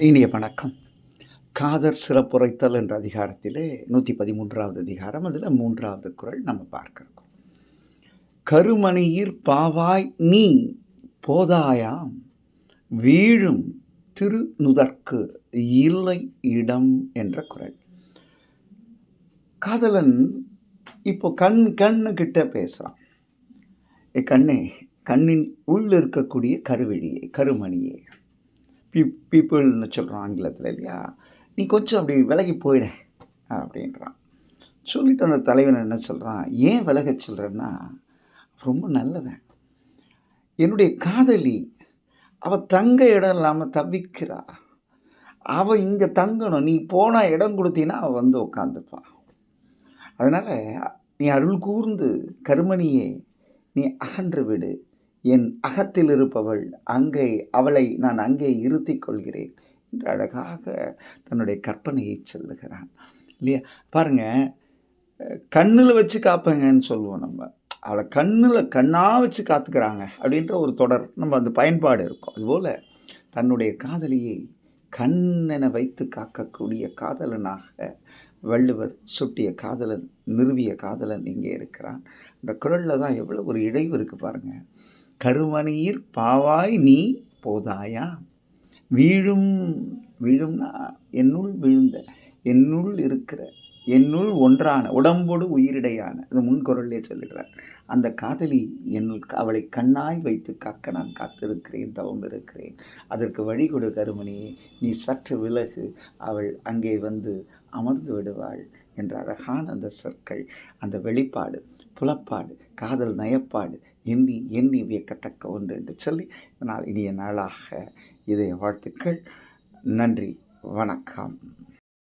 இனிய வணக்கம். காதற் சிறப்புரைத்தல் என்ற அதிகாரத்திலே 113வது அதிகாரம். அதில் 3வது குறள் நம்ம பார்க்கிறோம். கருமணியிற் பாவாய் நீ போதாயாம் வீழும் திருநுதற்கு இல்லை இடம் என்ற குறள். காதலன் இப்போ கண்ணு கிட்ட பேசுறான். கண்ணே, கண்ணின் உள்ள இருக்கக்கூடிய கருவிழியை, கருமணியை, பீப்புள்னு சொல்கிறோம் ஆங்கிலத்தில் இல்லையா, நீ கொஞ்சம் அப்படி விலகி போயிட அப்படின்றான். சொல்லிட்டு அந்த தலைவன் என்ன சொல்கிறான், ஏன் விலக சொல்கிறேன்னா, ரொம்ப நல்லவன், என்னுடைய காதலி அவள் தங்க இடம் இல்லாமல் தவிக்கிறா, அவள் இங்கே தங்கணும், நீ போனால் இடம் கொடுத்தீன்னா அவள் வந்து உட்காந்துப்பான். அதனால் நீ அருள் கூர்ந்து கருமணியே நீ அகன்று விடு, என் அகத்தில் இருப்பவள் அங்கே, அவளை நான் அங்கே இருத்திக் கொள்கிறேன் என்று அழகாக தன்னுடைய கற்பனையை சொல்லுகிறான் இல்லையா. பாருங்க, கண்ணில் வச்சு காப்பேங்கன்னு சொல்லுவோம் நம்ம, அவளை கண்ணாக வச்சு காத்துக்கிறாங்க அப்படின்ற ஒரு தொடர் நம்ம அந்த பயன்பாடு இருக்கும். அதுபோல் தன்னுடைய காதலியை கண்ணென வைத்து காக்கக்கூடிய காதலனாக வள்ளுவர் சுட்டிய காதலன், நிறுவிய காதலன் இங்கே இருக்கிறான். இந்த குறளில் தான் எவ்வளோ ஒரு இழைவு இருக்குது பாருங்கள். கருமணியிற் பாவாய் நீ போதாயா, வீழும்னா என்னுள் விழுந்த, என்னுள் இருக்கிற, என்னுள் ஒன்றான, உடம்போடு உயிரிடையான, அந்த முன்குறளிலே சொல்லுகிறார். அந்த காதலி என்னுள், அவளை கண்ணாய் வைத்து காக்க நான் காத்திருக்கிறேன், தவம் இருக்கிறேன், அதற்கு வழி கொடு கருமணியே, நீ சற்று விலகு, அவள் அங்கே வந்து அமர்ந்து விடுவாள் என்ற அழகான அந்த சொற்கள், அந்த வெளிப்பாடு, புலப்பாடு, காதல் நயப்பாடு எண்ணி எண்ணி வியக்கத்தக்க ஒன்று என்று சொல்லி இனிய நாளாக இதய வாழ்த்துக்கள். நன்றி, வணக்கம்.